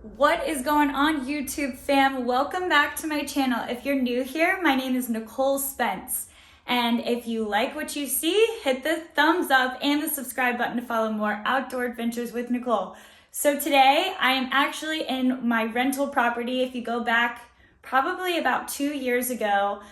What is going on, YouTube fam? Welcome back to my channel. If you're new here, my name is Nicole Spence. And if you like what you see, hit the thumbs up and the subscribe button to follow more outdoor adventures with Nicole. So today I am actually in my rental property. If you go back probably about 2 years ago,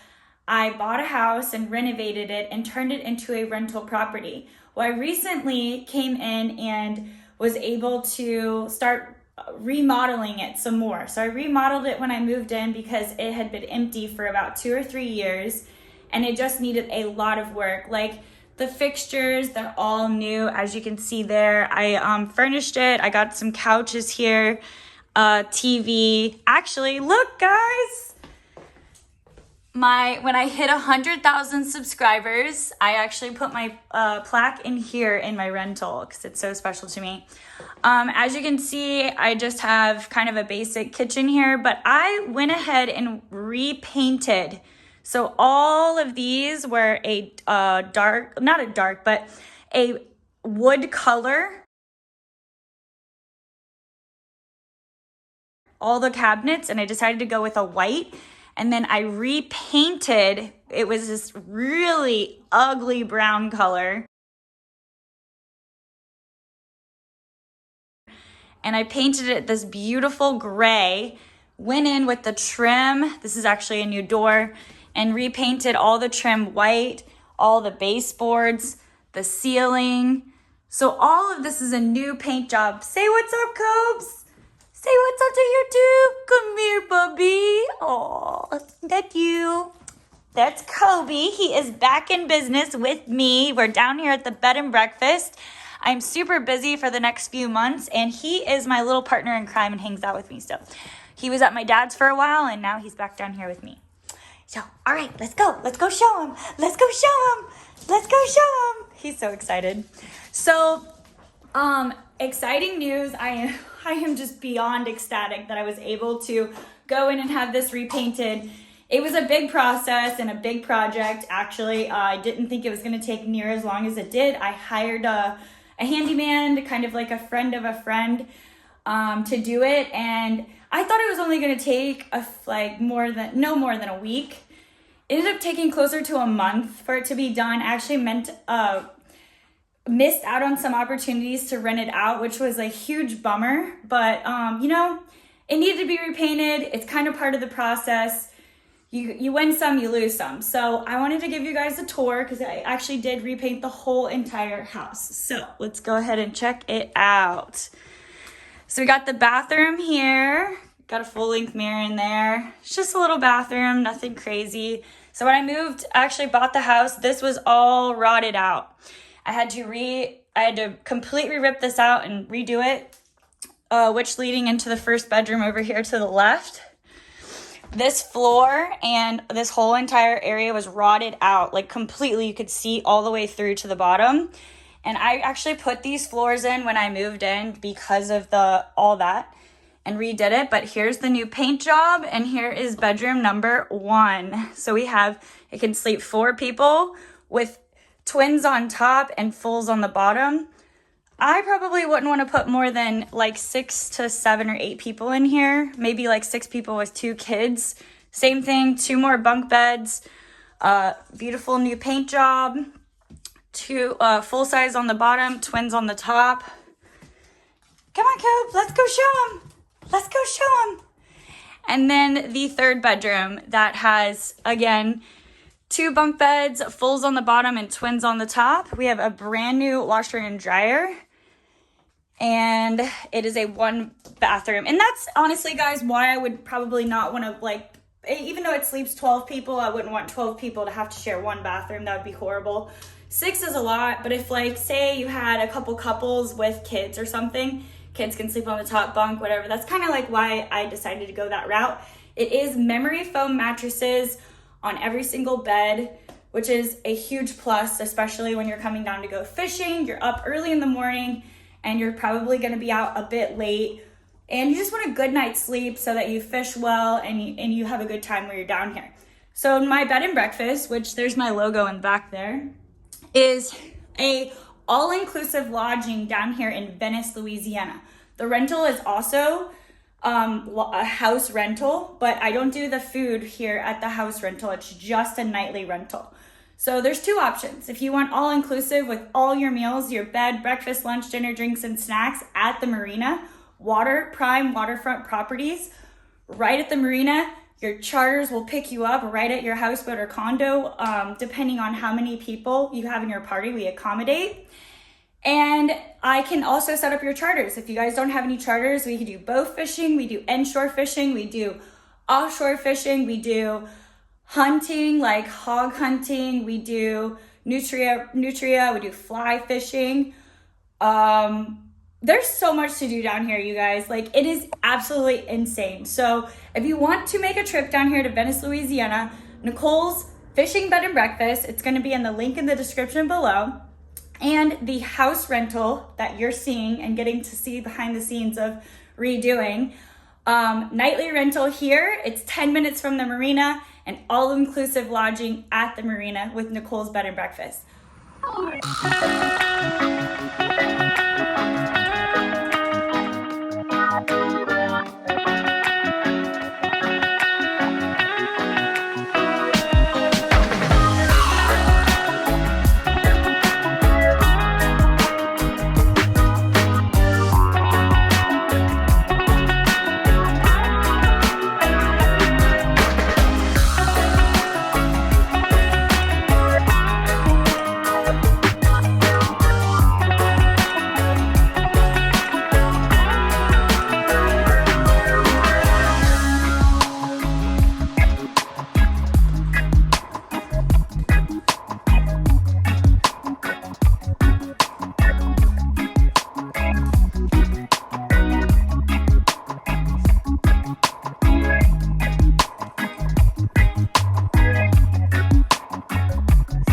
I bought a house and renovated it and turned it into a rental property. Well, I recently came in and was able to start remodeling it some more. So I remodeled it when I moved in because it had been empty for about 2 or 3 years and it just needed a lot of work. Like the fixtures, they're all new, as you can see there. I furnished it. I got some couches here, TV. Actually, look guys, when I hit 100,000 subscribers, I actually put my plaque in here in my rental because it's so special to me. As you can see, I just have kind of a basic kitchen here, but I went ahead and repainted. So all of these were a a wood color. All the cabinets, and I decided to go with a white. And then I repainted, it was this really ugly brown color. And I painted it this beautiful gray, went in with the trim, this is actually a new door, and repainted all the trim white, all the baseboards, the ceiling. So all of this is a new paint job. Say what's up, Cobes. Say what's up to YouTube. Come here, puppy. Oh, that's you. That's Kobe. He is back in business with me. We're down here at the bed and breakfast. I'm super busy for the next few months, and he is my little partner in crime and hangs out with me still. He was at my dad's for a while, and now he's back down here with me. So, all right, let's go. Let's go show him. Let's go show him. Let's go show him. He's so excited. So, exciting news. I am just beyond ecstatic that I was able to go in and have this repainted. It was a big process and a big project. Actually, I didn't think it was going to take near as long as it did. I hired a handyman, kind of like a friend of a friend, to do it. And I thought it was only going to take no more than a week. It ended up taking closer to a month for it to be done. I actually missed out on some opportunities to rent it out, which was a huge bummer. But, it needed to be repainted. It's kind of part of the process. You win some, you lose some. So I wanted to give you guys a tour because I actually did repaint the whole entire house. So let's go ahead and check it out. So we got the bathroom here. Got a full-length mirror in there. It's just a little bathroom, nothing crazy. So when I actually bought the house, this was all rotted out. I had to completely rip this out and redo it, which leading into the first bedroom over here to the left. This floor and this whole entire area was rotted out, like completely. You could see all the way through to the bottom. And I actually put these floors in when I moved in because of all that and redid it. But here's the new paint job, and here is bedroom number 1. So it can sleep 4 people with twins on top and fulls on the bottom. I probably wouldn't want to put more than like 6 to 7 or 8 people in here. Maybe like 6 people with 2 kids. Same thing, 2 more bunk beds. Beautiful new paint job. 2 full size on the bottom, twins on the top. Come on, Cope, let's go show them. Let's go show them. And then the third bedroom that has, again, 2 bunk beds, fulls on the bottom and twins on the top. We have a brand new washer and dryer. And it is a 1 bathroom. And that's honestly, guys, why I would probably not want to, even though it sleeps 12 people, I wouldn't want 12 people to have to share 1 bathroom. That would be horrible. 6 is a lot, but if say you had a couple couples with kids or something, kids can sleep on the top bunk, whatever. That's kind of why I decided to go that route. It is memory foam mattresses on every single bed, which is a huge plus, especially when you're coming down to go fishing. You're up early in the morning and you're probably going to be out a bit late, and you just want a good night's sleep so that you fish well and you have a good time when you're down here. So my bed and breakfast, which there's my logo in the back there, is a all-inclusive lodging down here in Venice, Louisiana. The rental is also a house rental, but I don't do the food here at the house rental. It's just a nightly rental. So there's two options. If you want all inclusive with all your meals, your bed, breakfast, lunch, dinner, drinks, and snacks at the marina, prime waterfront properties, right at the marina. Your charters will pick you up right at your houseboat or condo, depending on how many people you have in your party, we accommodate. And I can also set up your charters. If you guys don't have any charters, we can do boat fishing, we do inshore fishing, we do offshore fishing, we do hunting, like hog hunting, we do nutria, we do fly fishing. There's so much to do down here, you guys. Like, it is absolutely insane. So if you want to make a trip down here to Venice, Louisiana, Nicole's Fishing Bed and Breakfast, it's going to be in the link in the description below. And the house rental that you're seeing and getting to see behind the scenes of redoing, nightly rental here, it's 10 minutes from the marina, and all-inclusive lodging at the marina with Nicole's Bed and Breakfast.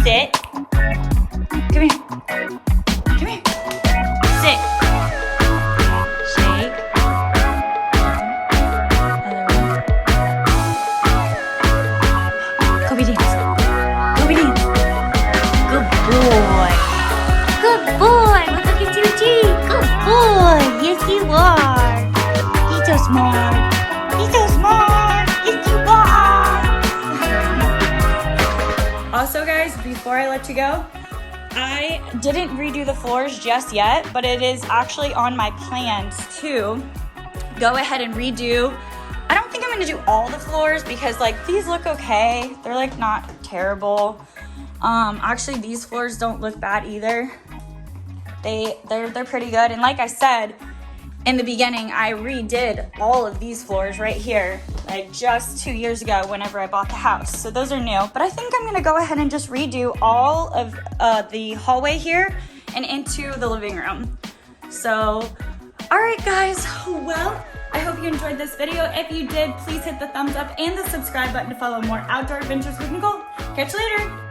Sit. Come here. Come here. Sit. Shake. Other one. Go be dance. Go be dance. Good boy. Good boy. Look at you, G. Good boy. Yes, you are. He's so smart. He's so smart. Yes, you are. Also, guys, before I let you go, I didn't redo the floors just yet, but it is actually on my plans to go ahead and redo. I don't think I'm gonna do all the floors because like these look okay. They're like not terrible. Actually these floors don't look bad either. They're pretty good. And like I said in the beginning, I redid all of these floors right here, like just 2 years ago whenever I bought the house. So those are new, but I think I'm gonna go ahead and just redo all of the hallway here and into the living room. So, all right guys, well, I hope you enjoyed this video. If you did, please hit the thumbs up and the subscribe button to follow more outdoor adventures with Nicole. Catch you later.